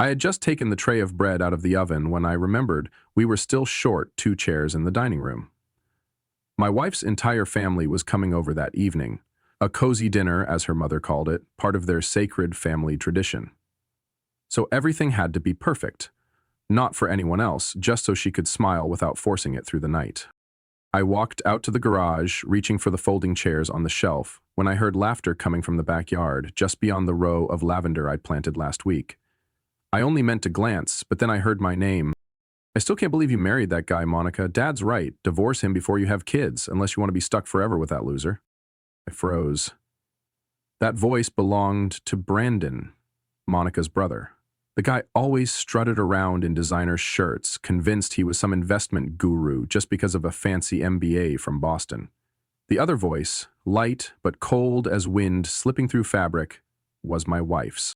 I had just taken the tray of bread out of the oven when I remembered we were still short 2 chairs in the dining room. My wife's entire family was coming over that evening, a cozy dinner, as her mother called it, part of their sacred family tradition. So everything had to be perfect, not for anyone else, just so she could smile without forcing it through the night. I walked out to the garage, reaching for the folding chairs on the shelf, when I heard laughter coming from the backyard, just beyond the row of lavender I'd planted last week. I only meant to glance, but then I heard my name. I still can't believe you married that guy, Monica. Dad's right. Divorce him before you have kids, unless you want to be stuck forever with that loser. I froze. That voice belonged to Brandon, Monica's brother. The guy always strutted around in designer shirts, convinced he was some investment guru just because of a fancy MBA from Boston. The other voice, light but cold as wind slipping through fabric, was my wife's.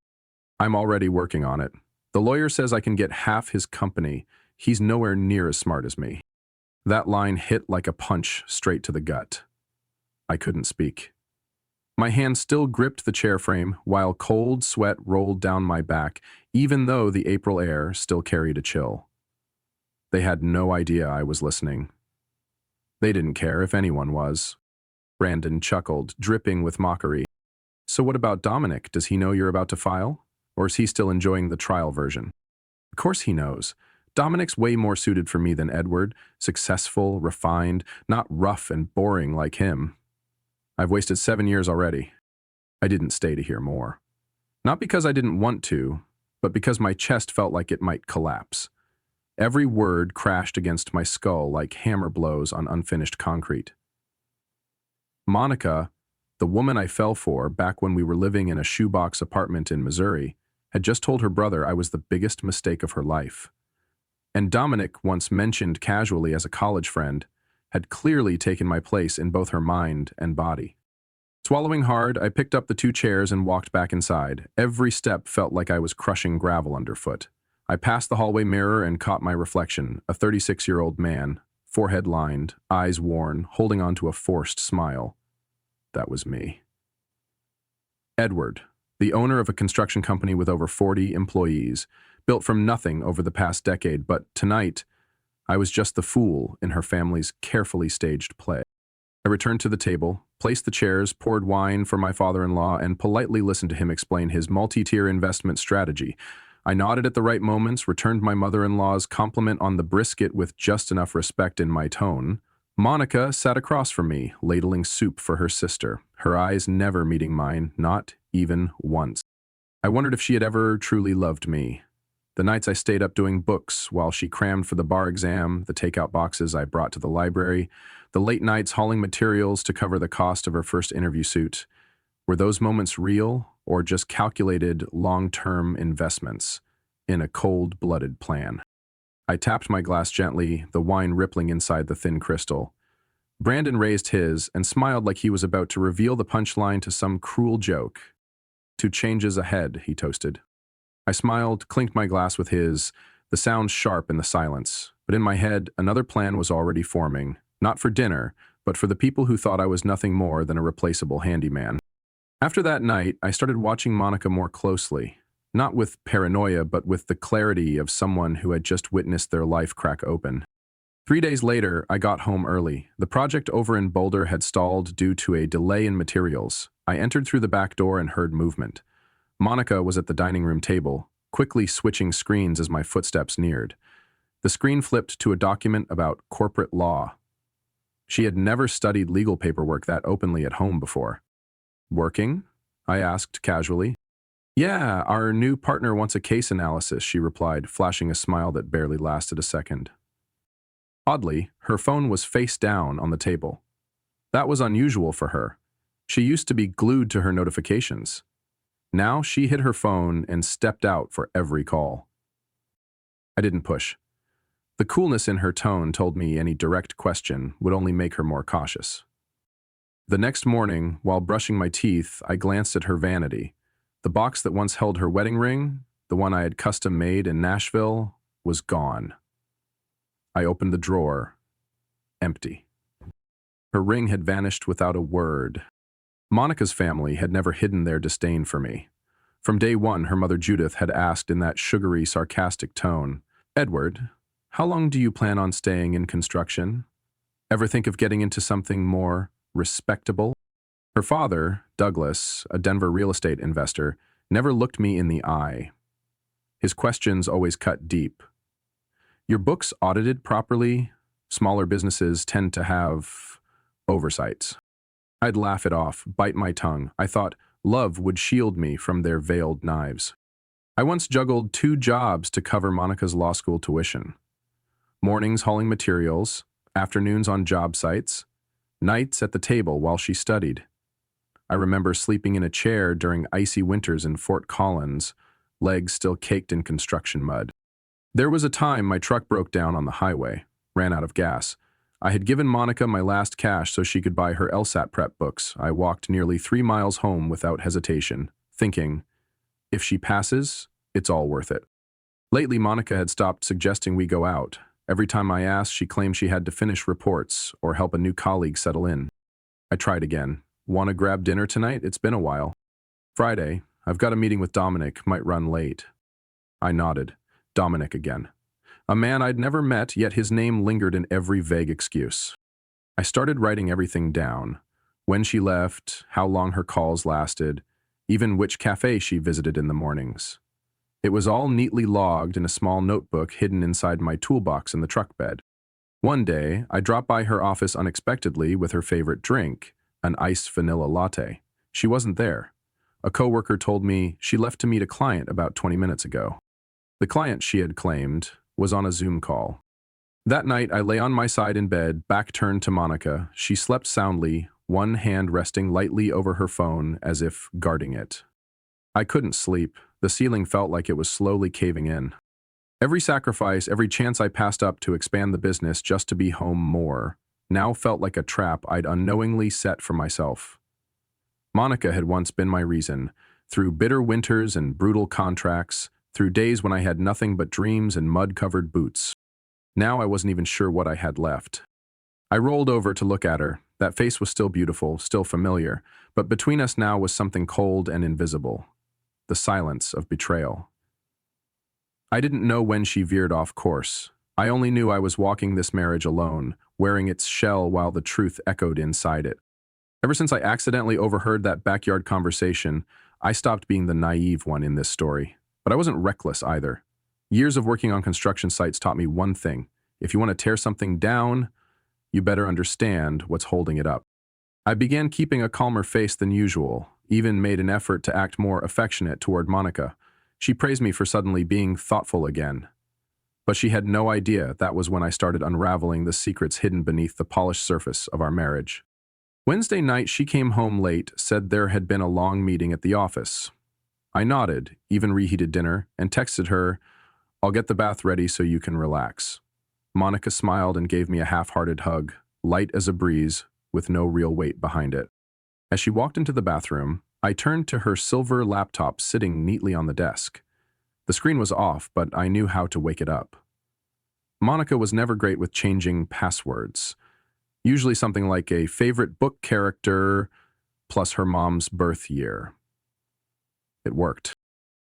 I'm already working on it. The lawyer says I can get half his company. He's nowhere near as smart as me. That line hit like a punch straight to the gut. I couldn't speak. My hand still gripped the chair frame while cold sweat rolled down my back, even though the April air still carried a chill. They had no idea I was listening. They didn't care if anyone was. Brandon chuckled, dripping with mockery. So what about Dominic? Does he know you're about to file? Or is he still enjoying the trial version? Of course he knows. Dominic's way more suited for me than Edward, successful, refined, not rough and boring like him. I've wasted 7 years already. I didn't stay to hear more. Not because I didn't want to, but because my chest felt like it might collapse. Every word crashed against my skull like hammer blows on unfinished concrete. Monica, the woman I fell for back when we were living in a shoebox apartment in Missouri, had just told her brother I was the biggest mistake of her life. And Dominic, once mentioned casually as a college friend, had clearly taken my place in both her mind and body. Swallowing hard, I picked up the 2 chairs and walked back inside. Every step felt like I was crushing gravel underfoot. I passed the hallway mirror and caught my reflection, a 36-year-old man, forehead lined, eyes worn, holding on to a forced smile. That was me. Edward, the owner of a construction company with over 40 employees, built from nothing over the past decade, but tonight, I was just the fool in her family's carefully staged play. I returned to the table, placed the chairs, poured wine for my father-in-law, and politely listened to him explain his multi-tier investment strategy. I nodded at the right moments, returned my mother-in-law's compliment on the brisket with just enough respect in my tone. Monica sat across from me, ladling soup for her sister, her eyes never meeting mine, not even once. I wondered if she had ever truly loved me. The nights I stayed up doing books while she crammed for the bar exam, the takeout boxes I brought to the library, the late nights hauling materials to cover the cost of her first interview suit. Were those moments real or just calculated long-term investments in a cold-blooded plan? I tapped my glass gently, the wine rippling inside the thin crystal. Brandon raised his and smiled like he was about to reveal the punchline to some cruel joke. 2 changes ahead, he toasted. I smiled, clinked my glass with his, the sound sharp in the silence. But in my head, another plan was already forming, not for dinner, but for the people who thought I was nothing more than a replaceable handyman. After that night, I started watching Monica more closely, not with paranoia, but with the clarity of someone who had just witnessed their life crack open. 3 days later, I got home early. The project over in Boulder had stalled due to a delay in materials. I entered through the back door and heard movement. Monica was at the dining room table, quickly switching screens as my footsteps neared. The screen flipped to a document about corporate law. She had never studied legal paperwork that openly at home before. "Working?" I asked casually. "Yeah, our new partner wants a case analysis," she replied, flashing a smile that barely lasted a second. Oddly, her phone was face down on the table. That was unusual for her. She used to be glued to her notifications. Now she hid her phone and stepped out for every call. I didn't push. The coolness in her tone told me any direct question would only make her more cautious. The next morning, while brushing my teeth, I glanced at her vanity. The box that once held her wedding ring, the one I had custom made in Nashville, was gone. I opened the drawer. Empty. Her ring had vanished without a word. Monica's family had never hidden their disdain for me. From day one, her mother Judith had asked in that sugary, sarcastic tone, "Edward, how long do you plan on staying in construction? Ever think of getting into something more respectable?" Her father, Douglas, a Denver real estate investor, never looked me in the eye. His questions always cut deep. "Your books audited properly? Smaller businesses tend to have oversights." I'd laugh it off, bite my tongue. I thought love would shield me from their veiled knives. I once juggled 2 jobs to cover Monica's law school tuition. Mornings hauling materials, afternoons on job sites, nights at the table while she studied. I remember sleeping in a chair during icy winters in Fort Collins, legs still caked in construction mud. There was a time my truck broke down on the highway, ran out of gas. I had given Monica my last cash so she could buy her LSAT prep books. I walked nearly 3 miles home without hesitation, thinking, if she passes, it's all worth it. Lately, Monica had stopped suggesting we go out. Every time I asked, she claimed she had to finish reports or help a new colleague settle in. I tried again. "Want to grab dinner tonight? It's been a while." "Friday. I've got a meeting with Dominic, might run late." I nodded. Dominic again. A man I'd never met, yet his name lingered in every vague excuse. I started writing everything down. When she left, how long her calls lasted, even which cafe she visited in the mornings. It was all neatly logged in a small notebook hidden inside my toolbox in the truck bed. One day, I dropped by her office unexpectedly with her favorite drink, an iced vanilla latte. She wasn't there. A coworker told me she left to meet a client about 20 minutes ago. The client, she had claimed, was on a Zoom call. That night, I lay on my side in bed, back turned to Monica. She slept soundly, one hand resting lightly over her phone as if guarding it. I couldn't sleep. The ceiling felt like it was slowly caving in. Every sacrifice, every chance I passed up to expand the business just to be home more, now felt like a trap I'd unknowingly set for myself. Monica had once been my reason, through bitter winters and brutal contracts, through days when I had nothing but dreams and mud-covered boots. Now I wasn't even sure what I had left. I rolled over to look at her. That face was still beautiful, still familiar, but between us now was something cold and invisible. The silence of betrayal. I didn't know when she veered off course. I only knew I was walking this marriage alone, wearing its shell while the truth echoed inside it. Ever since I accidentally overheard that backyard conversation, I stopped being the naive one in this story. But I wasn't reckless either. Years of working on construction sites taught me one thing. If you want to tear something down, you better understand what's holding it up. I began keeping a calmer face than usual, even made an effort to act more affectionate toward Monica. She praised me for suddenly being thoughtful again. But she had no idea that was when I started unraveling the secrets hidden beneath the polished surface of our marriage. Wednesday night, she came home late, said there had been a long meeting at the office. I nodded, even reheated dinner, and texted her, "I'll get the bath ready so you can relax." Monica smiled and gave me a half-hearted hug, light as a breeze, with no real weight behind it. As she walked into the bathroom, I turned to her silver laptop sitting neatly on the desk. The screen was off, but I knew how to wake it up. Monica was never great with changing passwords. Usually something like a favorite book character plus her mom's birth year. It worked.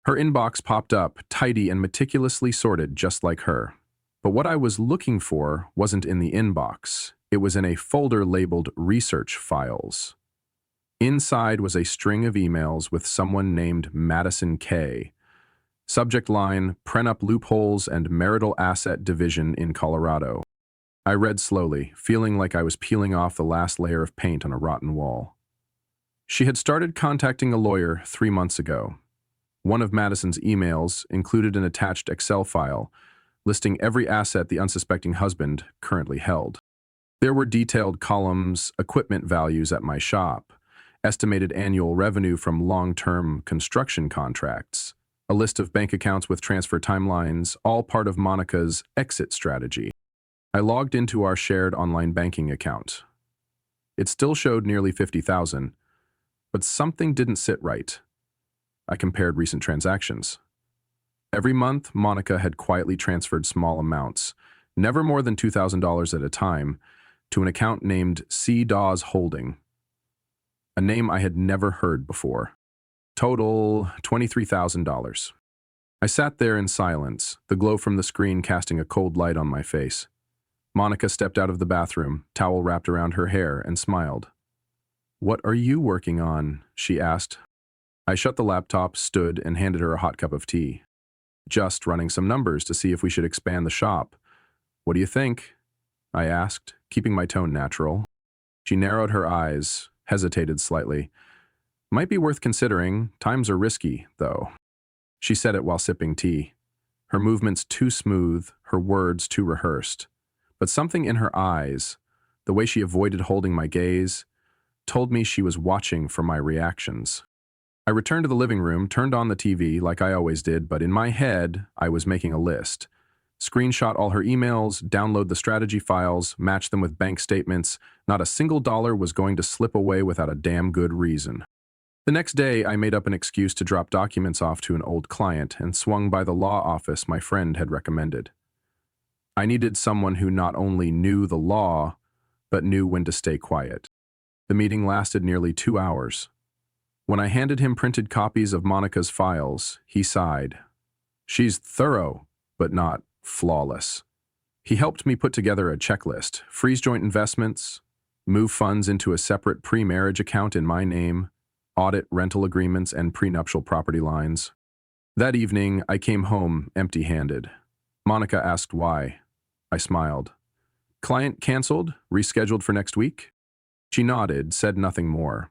Her inbox popped up, tidy and meticulously sorted, just like her. But what I was looking for wasn't in the inbox. It was in a folder labeled Research Files. Inside was a string of emails with someone named Madison K. Subject line, Prenup Loopholes and Marital Asset Division in Colorado. I read slowly, feeling like I was peeling off the last layer of paint on a rotten wall. She had started contacting a lawyer 3 months ago. One of Madison's emails included an attached Excel file listing every asset the unsuspecting husband currently held. There were detailed columns, equipment values at my shop, estimated annual revenue from long-term construction contracts, a list of bank accounts with transfer timelines, all part of Monica's exit strategy. I logged into our shared online banking account. It still showed nearly $50,000, but something didn't sit right. I compared recent transactions. Every month, Monica had quietly transferred small amounts, never more than $2,000 at a time, to an account named C. Dawes Holding, a name I had never heard before. Total $23,000. I sat there in silence, the glow from the screen casting a cold light on my face. Monica stepped out of the bathroom, towel wrapped around her hair, and smiled. "What are you working on?" she asked. I shut the laptop, stood, and handed her a hot cup of tea. "Just running some numbers to see if we should expand the shop. What do you think?" I asked, keeping my tone natural. She narrowed her eyes, hesitated slightly. "Might be worth considering. Times are risky, though." She said it while sipping tea. Her movements too smooth, her words too rehearsed. But something in her eyes, the way she avoided holding my gaze, told me she was watching for my reactions. I returned to the living room, turned on the TV like I always did, but in my head, I was making a list. Screenshot all her emails, download the strategy files, match them with bank statements. Not a single dollar was going to slip away without a damn good reason. The next day, I made up an excuse to drop documents off to an old client and swung by the law office my friend had recommended. I needed someone who not only knew the law, but knew when to stay quiet. The meeting lasted nearly 2 hours. When I handed him printed copies of Monica's files, he sighed. "She's thorough, but not flawless." He helped me put together a checklist: freeze joint investments, move funds into a separate pre-marriage account in my name, audit rental agreements and prenuptial property lines. That evening, I came home empty-handed. Monica asked why. I smiled. "Client canceled, rescheduled for next week?" She nodded, said nothing more.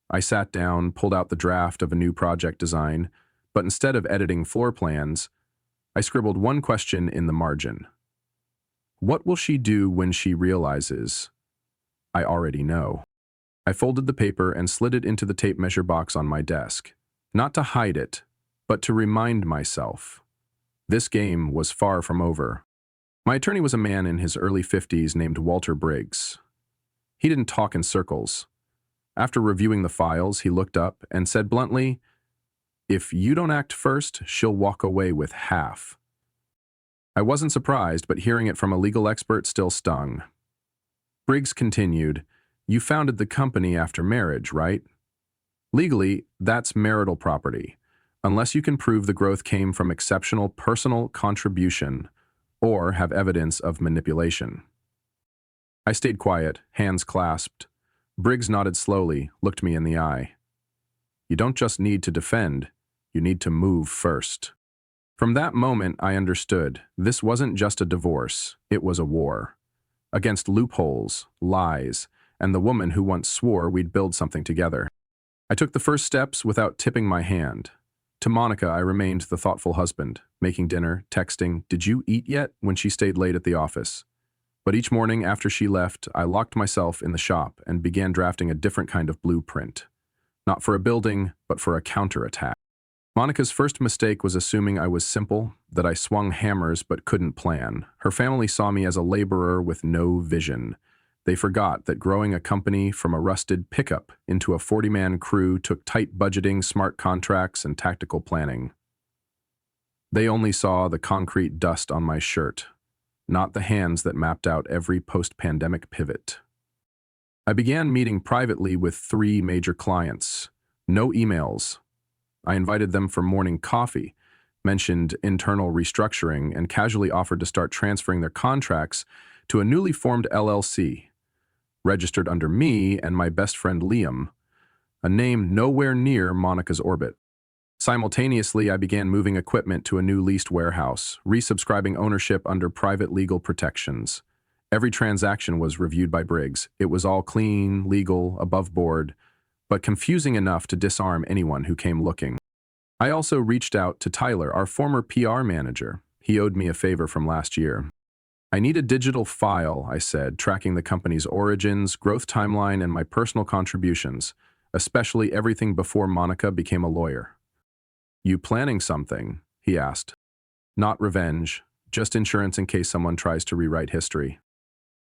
I sat down, pulled out the draft of a new project design, but instead of editing floor plans, I scribbled one question in the margin. What will she do when she realizes? I already know. I folded the paper and slid it into the tape measure box on my desk. Not to hide it, but to remind myself. This game was far from over. My attorney was a man in his early 50s named Walter Briggs. He didn't talk in circles. After reviewing the files, he looked up and said bluntly, "If you don't act first, she'll walk away with half." I wasn't surprised, but hearing it from a legal expert still stung. Briggs continued, "You founded the company after marriage, right? Legally, that's marital property, unless you can prove the growth came from exceptional personal contribution or have evidence of manipulation." I stayed quiet, hands clasped. Briggs nodded slowly, looked me in the eye. "You don't just need to defend, you need to move first." From that moment, I understood this wasn't just a divorce, it was a war. Against loopholes, lies, and the woman who once swore we'd build something together. I took the first steps without tipping my hand. To Monica, I remained the thoughtful husband, making dinner, texting, "Did you eat yet?" when she stayed late at the office. But each morning after she left, I locked myself in the shop and began drafting a different kind of blueprint. Not for a building, but for a counterattack. Monica's first mistake was assuming I was simple, that I swung hammers but couldn't plan. Her family saw me as a laborer with no vision. They forgot that growing a company from a rusted pickup into a 40-man crew took tight budgeting, smart contracts, and tactical planning. They only saw the concrete dust on my shirt, not the hands that mapped out every post-pandemic pivot. I began meeting privately with 3 major clients. No emails. I invited them for morning coffee, mentioned internal restructuring, and casually offered to start transferring their contracts to a newly formed LLC, registered under me and my best friend Liam, a name nowhere near Monica's orbit. Simultaneously, I began moving equipment to a new leased warehouse, resubscribing ownership under private legal protections. Every transaction was reviewed by Briggs. It was all clean, legal, above board, but confusing enough to disarm anyone who came looking. I also reached out to Tyler, our former PR manager. He owed me a favor from last year. "I need a digital file," I said, tracking the company's origins, growth timeline, and my personal contributions, especially everything before Monica became a lawyer. "You planning something?" he asked. "Not revenge, just insurance in case someone tries to rewrite history."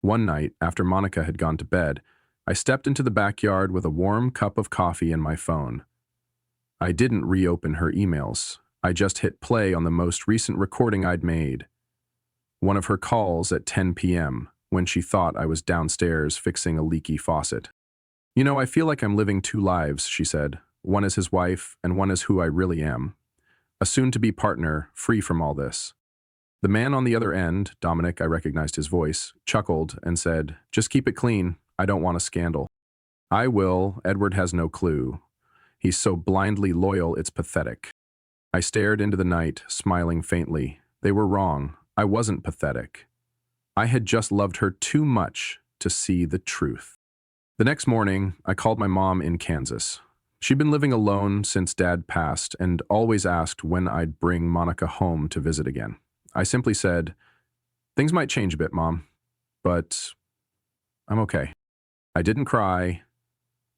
One night, after Monica had gone to bed, I stepped into the backyard with a warm cup of coffee and my phone. I didn't reopen her emails. I just hit play on the most recent recording I'd made. One of her calls at 10 p.m., when she thought I was downstairs fixing a leaky faucet. "You know, I feel like I'm living 2 lives," she said. one as his wife, and one as who I really am. A soon-to-be partner, free from all this. The man on the other end, Dominic, I recognized his voice, chuckled and said, "Just keep it clean. I don't want a scandal." "I will. Edward has no clue. He's so blindly loyal, it's pathetic." I stared into the night, smiling faintly. They were wrong. I wasn't pathetic. I had just loved her too much to see the truth. The next morning, I called my mom in Kansas. She'd been living alone since Dad passed and always asked when I'd bring Monica home to visit again. I simply said, "Things might change a bit, Mom, but I'm okay." I didn't cry.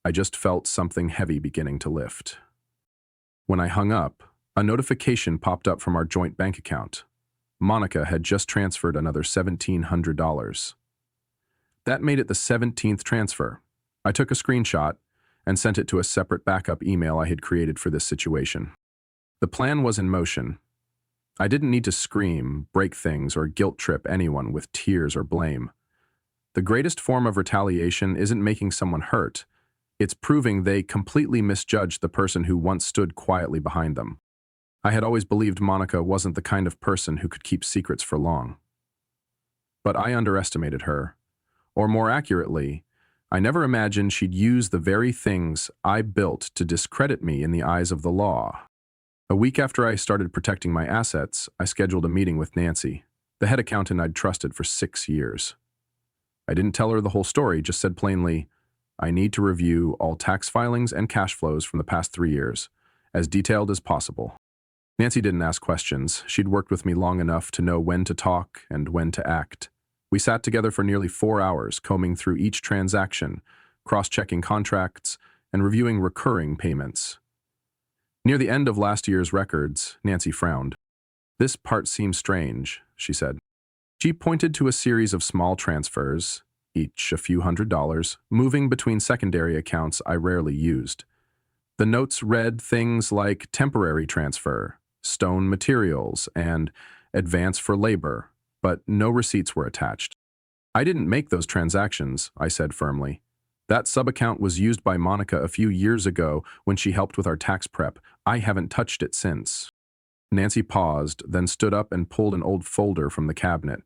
I just felt something heavy beginning to lift. When I hung up, a notification popped up from our joint bank account. Monica had just transferred another $1,700. That made it the 17th transfer. I took a screenshot and sent it to a separate backup email I had created for this situation. The plan was in motion. I didn't need to scream, break things, or guilt trip anyone with tears or blame. The greatest form of retaliation isn't making someone hurt. It's proving they completely misjudged the person who once stood quietly behind them. I had always believed Monica wasn't the kind of person who could keep secrets for long. But I underestimated her. Or more accurately, I never imagined she'd use the very things I built to discredit me in the eyes of the law. A week after I started protecting my assets, I scheduled a meeting with Nancy, the head accountant I'd trusted for 6 years. I didn't tell her the whole story, just said plainly, "I need to review all tax filings and cash flows from the past 3 years, as detailed as possible." Nancy didn't ask questions. She'd worked with me long enough to know when to talk and when to act. We sat together for nearly 4 hours, combing through each transaction, cross-checking contracts, and reviewing recurring payments. Near the end of last year's records, Nancy frowned. "This part seems strange," she said. She pointed to a series of small transfers, each a few $100s, moving between secondary accounts I rarely used. The notes read things like temporary transfer, stone materials, and advance for labor, but no receipts were attached. "I didn't make those transactions," I said firmly. "That sub-account was used by Monica a few years ago when she helped with our tax prep. I haven't touched it since." Nancy paused, then stood up and pulled an old folder from the cabinet.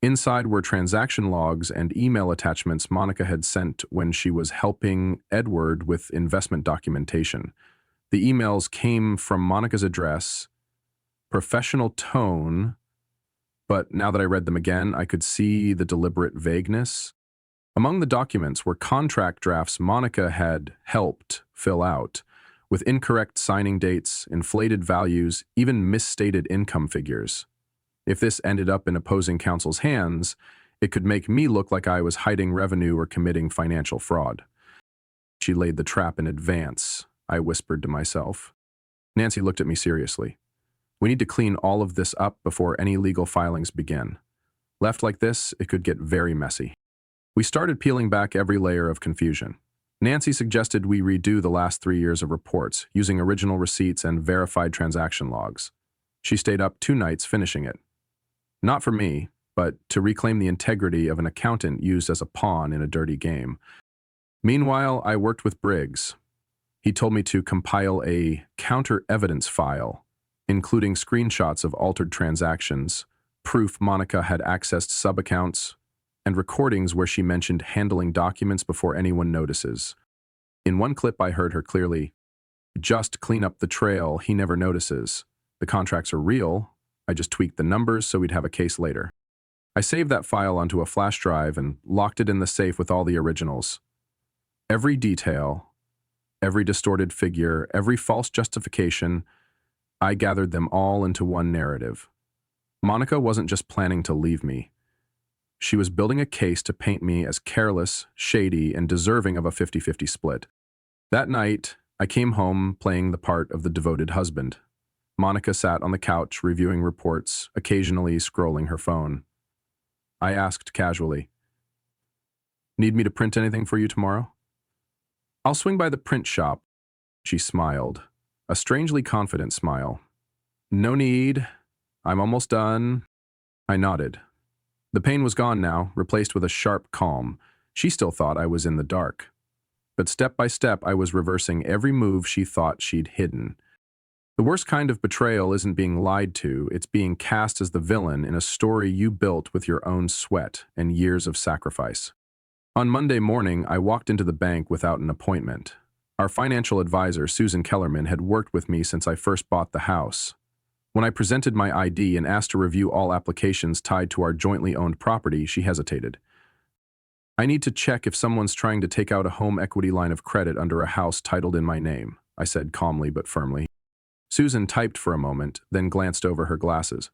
Inside were transaction logs and email attachments Monica had sent when she was helping Edward with investment documentation. The emails came from Monica's address, professional tone, but now that I read them again, I could see the deliberate vagueness. Among the documents were contract drafts Monica had helped fill out, with incorrect signing dates, inflated values, even misstated income figures. If this ended up in opposing counsel's hands, it could make me look like I was hiding revenue or committing financial fraud. "She laid the trap in advance," I whispered to myself. Nancy looked at me seriously. "We need to clean all of this up before any legal filings begin. Left like this, it could get very messy." We started peeling back every layer of confusion. Nancy suggested we redo the last 3 years of reports, using original receipts and verified transaction logs. She stayed up 2 nights finishing it. Not for me, but to reclaim the integrity of an accountant used as a pawn in a dirty game. Meanwhile, I worked with Briggs. He told me to compile a counter-evidence file, including screenshots of altered transactions, proof Monica had accessed sub-accounts, and recordings where she mentioned handling documents before anyone notices. In one clip I heard her clearly, "Just clean up the trail he never notices. The contracts are real. I just tweaked the numbers so we'd have a case later." I saved that file onto a flash drive and locked it in the safe with all the originals. Every detail, every distorted figure, every false justification, I gathered them all into one narrative. Monica wasn't just planning to leave me. She was building a case to paint me as careless, shady, and deserving of a 50-50 split. That night, I came home playing the part of the devoted husband. Monica sat on the couch reviewing reports, occasionally scrolling her phone. I asked casually, "Need me to print anything for you tomorrow?" "I'll swing by the print shop." She smiled, a strangely confident smile. "No need. I'm almost done." I nodded. The pain was gone now, replaced with a sharp calm. She still thought I was in the dark. but step by step I was reversing every move she thought she'd hidden. The worst kind of betrayal isn't being lied to, it's being cast as the villain in a story you built with your own sweat and years of sacrifice. On Monday morning, I walked into the bank without an appointment. Our financial advisor, Susan Kellerman, had worked with me since I first bought the house. When I presented my ID and asked to review all applications tied to our jointly owned property, she hesitated. "I need to check if someone's trying to take out a home equity line of credit under a house titled in my name," I said calmly but firmly. Susan typed for a moment, then glanced over her glasses.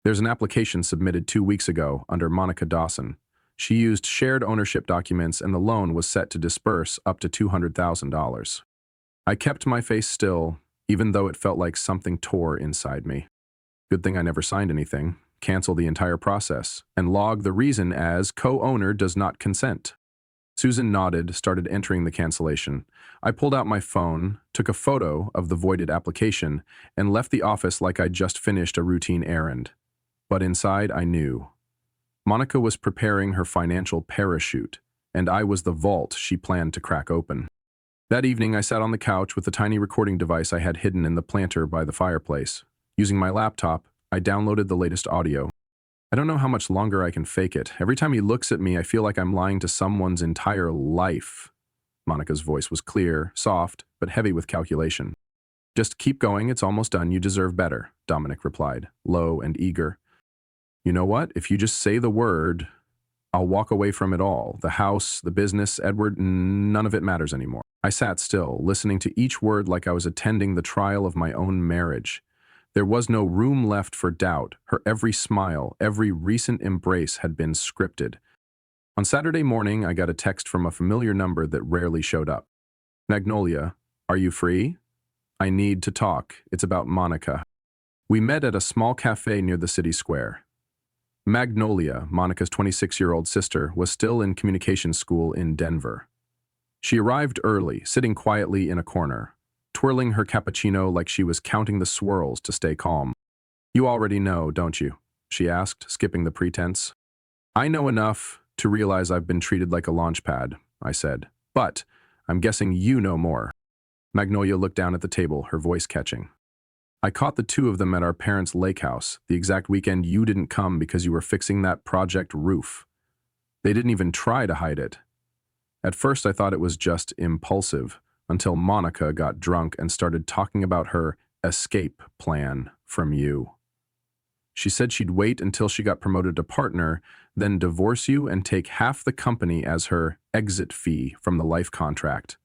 "There's an application submitted 2 weeks ago under Monica Dawson. She used shared ownership documents and the loan was set to disperse up to $200,000. I kept my face still, even though it felt like something tore inside me. Good thing I never signed anything, cancel the entire process, and log the reason as co-owner does not consent. Susan nodded, started entering the cancellation. I pulled out my phone, took a photo of the voided application, and left the office like I'd just finished a routine errand. But inside, I knew. Monica was preparing her financial parachute, and I was the vault she planned to crack open. That evening, I sat on the couch with the tiny recording device I had hidden in the planter by the fireplace. Using my laptop, I downloaded the latest audio. I don't know how much longer I can fake it. Every time he looks at me, I feel like I'm lying to someone's entire life. Monica's voice was clear, soft, but heavy with calculation. "Just keep going, it's almost done, you deserve better," Dominic replied, low and eager. "You know what? If you just say the word, I'll walk away from it all. The house, the business, Edward, none of it matters anymore." I sat still, listening to each word like I was attending the trial of my own marriage. There was no room left for doubt. Her every smile, every recent embrace had been scripted. On Saturday morning, I got a text from a familiar number that rarely showed up. "Magnolia, are you free? I need to talk. It's about Monica." We met at a small cafe near the city square. Magnolia, Monica's 26-year-old sister, was still in communications school in Denver. She arrived early, sitting quietly in a corner, twirling her cappuccino like she was counting the swirls to stay calm. "You already know, don't you?" she asked, skipping the pretense. "I know enough to realize I've been treated like a launch pad," I said. "But I'm guessing you know more." Magnolia looked down at the table, her voice catching. "I caught the two of them at our parents' lake house, the exact weekend you didn't come because you were fixing that project roof. They didn't even try to hide it. At first I thought it was just impulsive, until Monica got drunk and started talking about her escape plan from you. She said she'd wait until she got promoted to partner, then divorce you and take half the company as her exit fee from the life contract."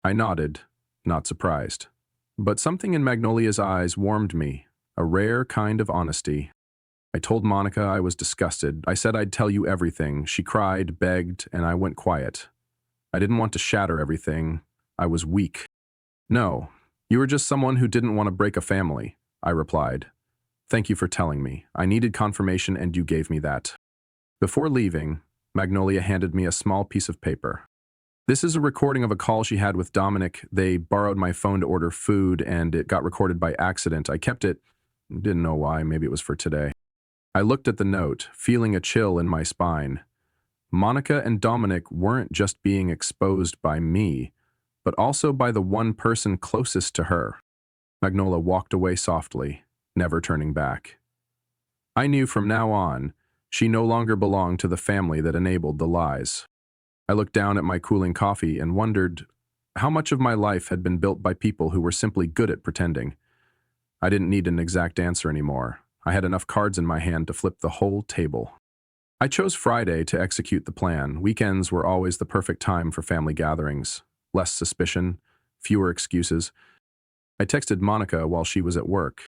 I nodded, not surprised. But something in Magnolia's eyes warmed me, a rare kind of honesty. I told Monica I was disgusted. I said I'd tell you everything. She cried, begged, and I went quiet. I didn't want to shatter everything. I was weak. "No, you were just someone who didn't want to break a family," I replied. "Thank you for telling me. I needed confirmation and you gave me that." Before leaving, Magnolia handed me a small piece of paper. "This is a recording of a call she had with Dominic. They borrowed my phone to order food and it got recorded by accident. I kept it. Didn't know why. Maybe it was for today." I looked at the note, feeling a chill in my spine. Monica and Dominic weren't just being exposed by me, but also by the one person closest to her. Magnolia walked away softly, never turning back. I knew from now on, she no longer belonged to the family that enabled the lies. I looked down at my cooling coffee and wondered how much of my life had been built by people who were simply good at pretending. I didn't need an exact answer anymore. I had enough cards in my hand to flip the whole table. I chose Friday to execute the plan. Weekends were always the perfect time for family gatherings. Less suspicion, fewer excuses. I texted Monica while she was at work.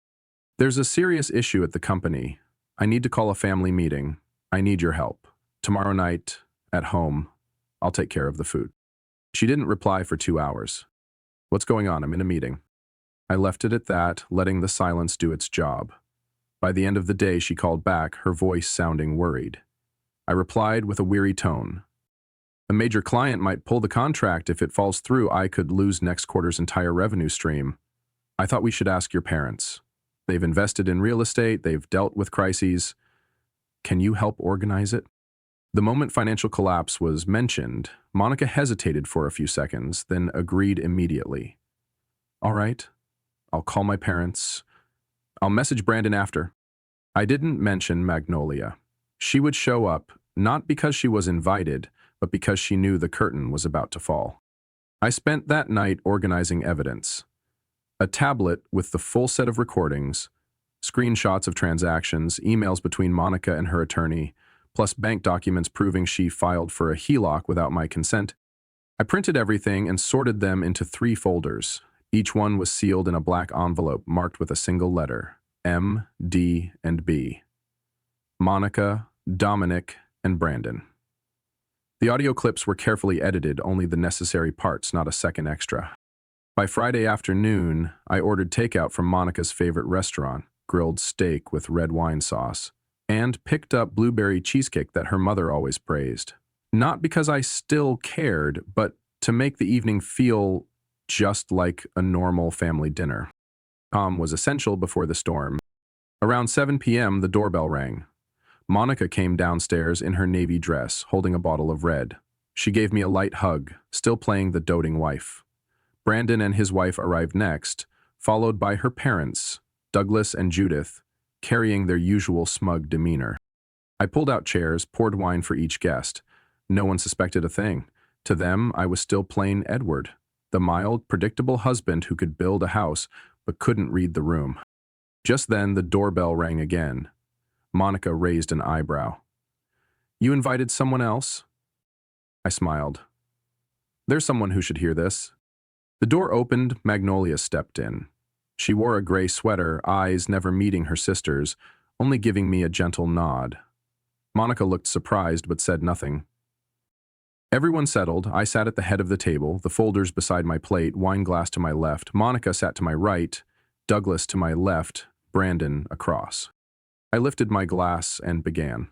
"There's a serious issue at the company. I need to call a family meeting. I need your help. Tomorrow night, at home. I'll take care of the food." She didn't reply for 2 hours. "What's going on? I'm in a meeting." I left it at that, letting the silence do its job. By the end of the day, she called back, her voice sounding worried. I replied with a weary tone. "A major client might pull the contract. If it falls through, I could lose next quarter's entire revenue stream. I thought we should ask your parents. They've invested in real estate, they've dealt with crises. Can you help organize it?" The moment financial collapse was mentioned, Monica hesitated for a few seconds, then agreed immediately. All right, I'll call my parents. I'll message Brandon after. I didn't mention Magnolia. She would show up, not because she was invited, but because she knew the curtain was about to fall. I spent that night organizing evidence. A tablet with the full set of recordings, screenshots of transactions, emails between Monica and her attorney, plus bank documents proving she filed for a HELOC without my consent. I printed everything and sorted them into 3 folders. Each one was sealed in a black envelope marked with a single letter, M, D, and B. Monica, Dominic, and Brandon. The audio clips were carefully edited, only the necessary parts, not a second extra. By Friday afternoon, I ordered takeout from Monica's favorite restaurant, grilled steak with red wine sauce, and picked up blueberry cheesecake that her mother always praised. Not because I still cared, but to make the evening feel just like a normal family dinner. Calm was essential before the storm. Around 7 p.m., the doorbell rang. Monica came downstairs in her navy dress, holding a bottle of red. She gave me a light hug, still playing the doting wife. Brandon and his wife arrived next, followed by her parents, Douglas and Judith, carrying their usual smug demeanor. I pulled out chairs, poured wine for each guest. No one suspected a thing. To them, I was still plain Edward, the mild, predictable husband who could build a house but couldn't read the room. Just then, the doorbell rang again. Monica raised an eyebrow. You invited someone else? I smiled. There's someone who should hear this. The door opened, Magnolia stepped in. She wore a gray sweater, eyes never meeting her sister's, only giving me a gentle nod. Monica looked surprised but said nothing. Everyone settled. I sat at the head of the table, the folders beside my plate, wine glass to my left. Monica sat to my right, Douglas to my left, Brandon across. I lifted my glass and began.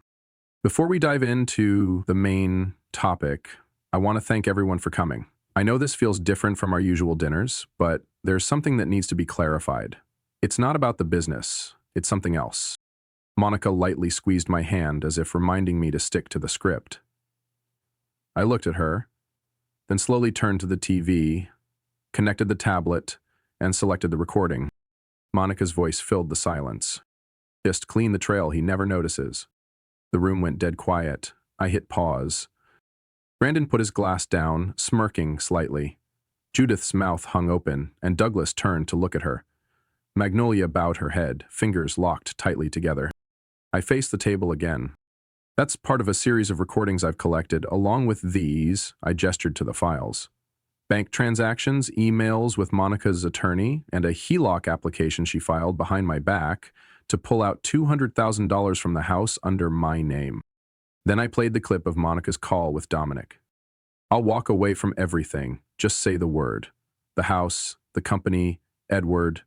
Before we dive into the main topic, I want to thank everyone for coming. I know this feels different from our usual dinners, but there's something that needs to be clarified. It's not about the business, it's something else. Monica lightly squeezed my hand as if reminding me to stick to the script. I looked at her, then slowly turned to the TV, connected the tablet, and selected the recording. Monica's voice filled the silence. Just clean the trail he never notices. The room went dead quiet. I hit pause. Brandon put his glass down, smirking slightly. Judith's mouth hung open, and Douglas turned to look at her. Magnolia bowed her head, fingers locked tightly together. I faced the table again. That's part of a series of recordings I've collected. Along with these, I gestured to the files. Bank transactions, emails with Monica's attorney, and a HELOC application she filed behind my back to pull out $200,000 from the house under my name. Then I played the clip of Monica's call with Dominic. I'll walk away from everything, just say the word. The house, the company, Edward,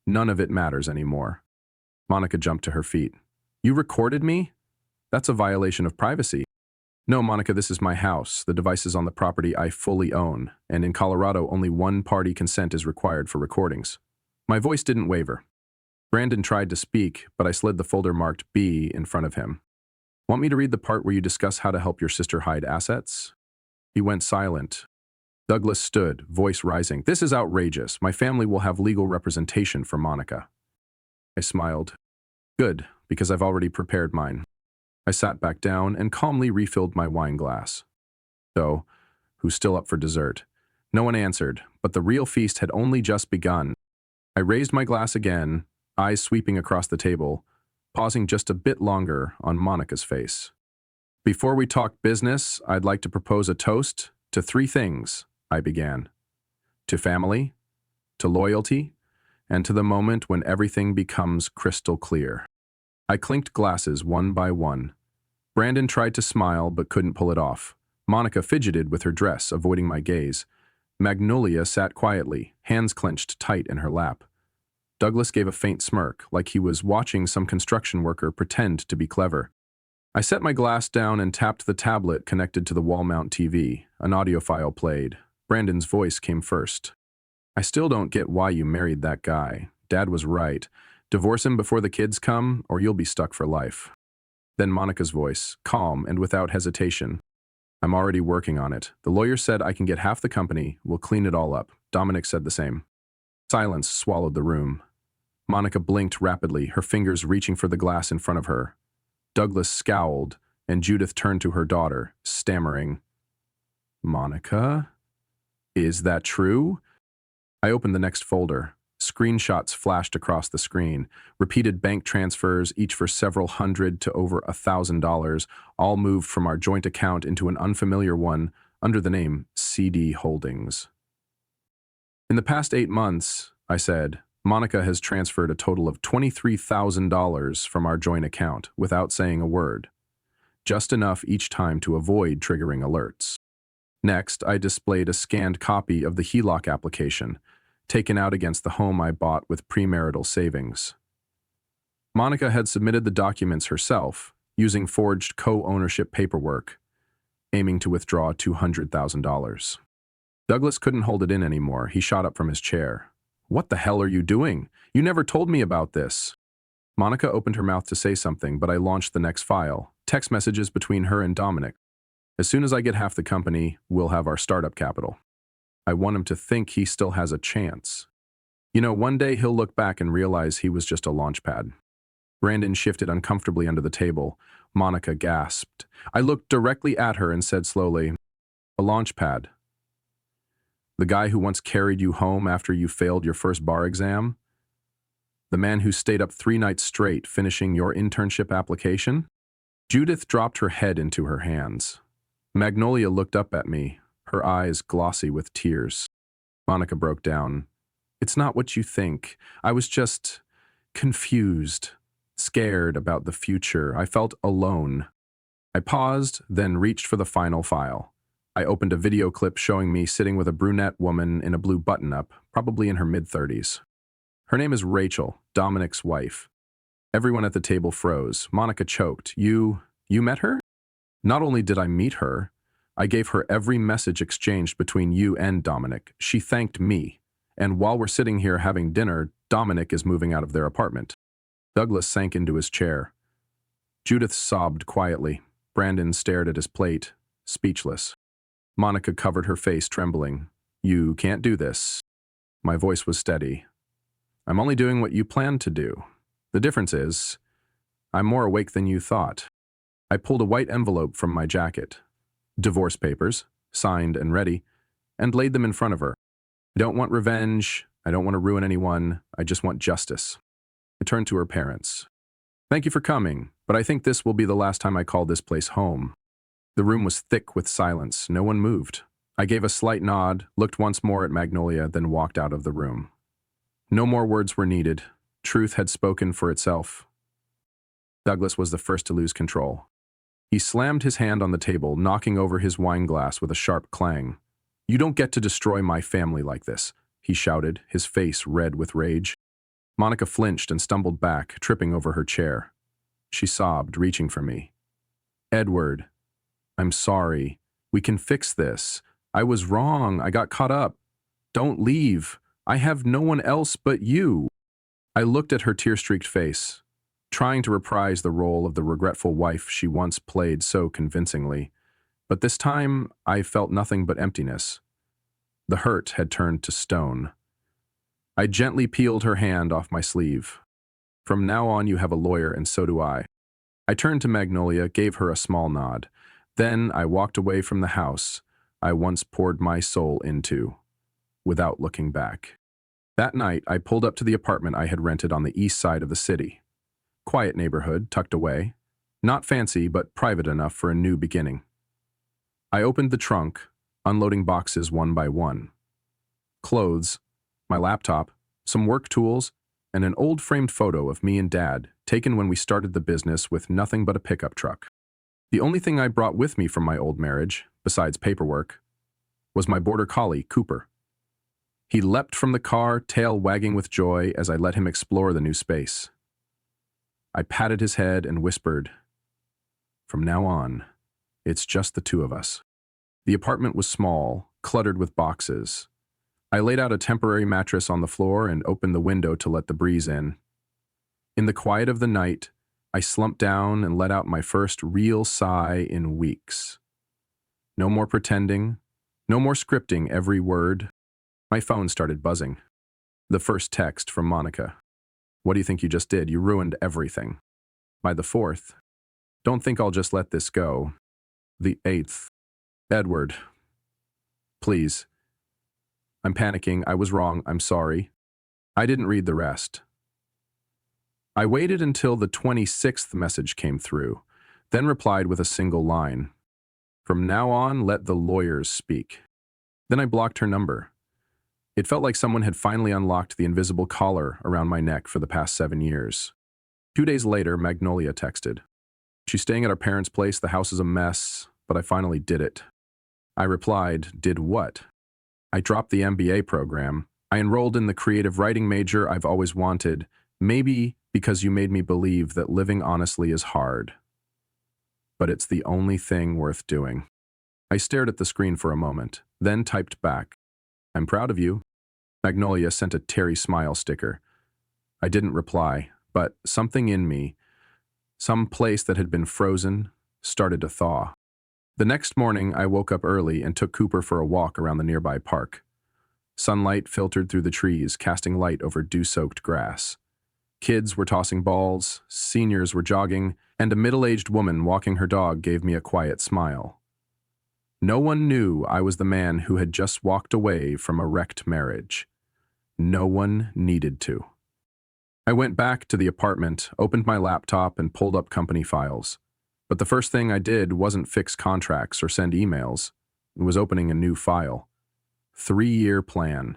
none of it matters anymore. Monica jumped to her feet. You recorded me? That's a violation of privacy. No, Monica, this is my house. The device is on the property I fully own, and in Colorado, only one-party consent is required for recordings. My voice didn't waver. Brandon tried to speak, but I slid the folder marked B in front of him. Want me to read the part where you discuss how to help your sister hide assets? He went silent. Douglas stood, voice rising. This is outrageous. My family will have legal representation for Monica. I smiled. Good, because I've already prepared mine. I sat back down and calmly refilled my wine glass. So, who's still up for dessert? No one answered, but the real feast had only just begun. I raised my glass again, eyes sweeping across the table, pausing just a bit longer on Monica's face. Before we talk business, I'd like to propose a toast to 3 things, I began. To family, to loyalty, and to the moment when everything becomes crystal clear. I clinked glasses one by one. Brandon tried to smile but couldn't pull it off. Monica fidgeted with her dress, avoiding my gaze. Magnolia sat quietly, hands clenched tight in her lap. Douglas gave a faint smirk, like he was watching some construction worker pretend to be clever. I set my glass down and tapped the tablet connected to the wall-mount TV. An audio file played. Brandon's voice came first. I still don't get why you married that guy. Dad was right. Divorce him before the kids come, or you'll be stuck for life. Then Monica's voice, calm and without hesitation. I'm already working on it. The lawyer said I can get half the company. We'll clean it all up. Dominic said the same. Silence swallowed the room. Monica blinked rapidly, her fingers reaching for the glass in front of her. Douglas scowled, and Judith turned to her daughter, stammering. Monica? Is that true? I opened the next folder. Screenshots flashed across the screen. Repeated bank transfers, each for several hundred to over $1,000, all moved from our joint account into an unfamiliar one under the name CD Holdings. In the past 8 months, I said, Monica has transferred a total of $23,000 from our joint account without saying a word. Just enough each time to avoid triggering alerts. Next, I displayed a scanned copy of the HELOC application, taken out against the home I bought with premarital savings. Monica had submitted the documents herself, using forged co-ownership paperwork, aiming to withdraw $200,000. Douglas couldn't hold it in anymore. He shot up from his chair. What the hell are you doing? You never told me about this. Monica opened her mouth to say something, but I launched the next file, text messages between her and Dominic. As soon as I get half the company, we'll have our startup capital. I want him to think he still has a chance. You know, one day he'll look back and realize he was just a launch pad. Brandon shifted uncomfortably under the table. Monica gasped. I looked directly at her and said slowly, a launch pad. The guy who once carried you home after you failed your first bar exam? The man who stayed up 3 nights straight finishing your internship application? Judith dropped her head into her hands. Magnolia looked up at me, her eyes glossy with tears. Monica broke down. It's not what you think. I was just confused, scared about the future. I felt alone. I paused, then reached for the final file. I opened a video clip showing me sitting with a brunette woman in a blue button-up, probably in her mid-30s. Her name is Rachel, Dominic's wife. Everyone at the table froze. Monica choked. You met her? Not only did I meet her, I gave her every message exchanged between you and Dominic. She thanked me. And while we're sitting here having dinner, Dominic is moving out of their apartment. Douglas sank into his chair. Judith sobbed quietly. Brandon stared at his plate, speechless. Monica covered her face, trembling. You can't do this. My voice was steady. I'm only doing what you planned to do. The difference is, I'm more awake than you thought. I pulled a white envelope from my jacket. Divorce papers, signed and ready, and laid them in front of her. I don't want revenge. I don't want to ruin anyone. I just want justice. I turned to her parents. Thank you for coming, but I think this will be the last time I call this place home. The room was thick with silence. No one moved. I gave a slight nod, looked once more at Magnolia, then walked out of the room. No more words were needed. Truth had spoken for itself. Douglas was the first to lose control. He slammed his hand on the table, knocking over his wine glass with a sharp clang. You don't get to destroy my family like this, he shouted, his face red with rage. Monica flinched and stumbled back, tripping over her chair. She sobbed, reaching for me. Edward, I'm sorry. We can fix this. I was wrong. I got caught up. Don't leave. I have no one else but you. I looked at her tear-streaked face, trying to reprise the role of the regretful wife she once played so convincingly. But this time, I felt nothing but emptiness. The hurt had turned to stone. I gently peeled her hand off my sleeve. From now on, you have a lawyer, and so do I. I turned to Magnolia, gave her a small nod. Then I walked away from the house I once poured my soul into, without looking back. That night, I pulled up to the apartment I had rented on the east side of the city. Quiet neighborhood, tucked away. Not fancy, but private enough for a new beginning. I opened the trunk, unloading boxes one by one. Clothes, my laptop, some work tools, and an old framed photo of me and Dad, taken when we started the business with nothing but a pickup truck. The only thing I brought with me from my old marriage, besides paperwork, was my border collie, Cooper. He leapt from the car, tail wagging with joy as I let him explore the new space. I patted his head and whispered, "From now on, it's just the two of us." The apartment was small, cluttered with boxes. I laid out a temporary mattress on the floor and opened the window to let the breeze in. In the quiet of the night, I slumped down and let out my first real sigh in weeks. No more pretending, no more scripting every word. My phone started buzzing. The first text from Monica. What do you think you just did? You ruined everything. By the fourth, don't think I'll just let this go. The eighth, Edward, please. I'm panicking. I was wrong. I'm sorry. I didn't read the rest. I waited until the 26th message came through, then replied with a single line. From now on, let the lawyers speak. Then I blocked her number. It felt like someone had finally unlocked the invisible collar around my neck for the past 7 years. 2 days later, Magnolia texted. She's staying at our parents' place. The house is a mess, but I finally did it. I replied, did what? I dropped the MBA program. I enrolled in the creative writing major I've always wanted, maybe because you made me believe that living honestly is hard. But it's the only thing worth doing. I stared at the screen for a moment, then typed back, I'm proud of you. Magnolia sent a Terry smile sticker. I didn't reply, but something in me, some place that had been frozen, started to thaw. The next morning, I woke up early and took Cooper for a walk around the nearby park. Sunlight filtered through the trees, casting light over dew-soaked grass. Kids were tossing balls, seniors were jogging, and a middle-aged woman walking her dog gave me a quiet smile. No one knew I was the man who had just walked away from a wrecked marriage. No one needed to. I went back to the apartment, opened my laptop, and pulled up company files. But the first thing I did wasn't fix contracts or send emails. It was opening a new file. 3-year plan.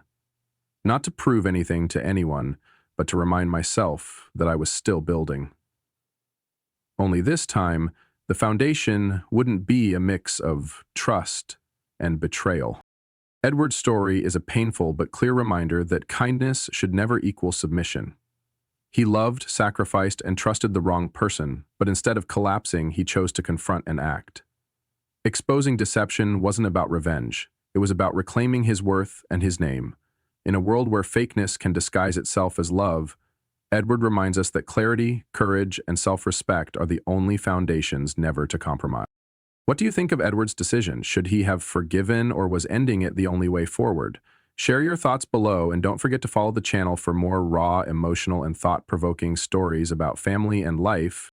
Not to prove anything to anyone, but to remind myself that I was still building. Only this time, the foundation wouldn't be a mix of trust and betrayal. Edward's story is a painful but clear reminder that kindness should never equal submission. He loved, sacrificed, and trusted the wrong person, but instead of collapsing, he chose to confront and act. Exposing deception wasn't about revenge. It was about reclaiming his worth and his name. In a world where fakeness can disguise itself as love, Edward reminds us that clarity, courage, and self-respect are the only foundations never to compromise. What do you think of Edward's decision? Should he have forgiven, or was ending it the only way forward? Share your thoughts below, and don't forget to follow the channel for more raw, emotional, and thought-provoking stories about family and life.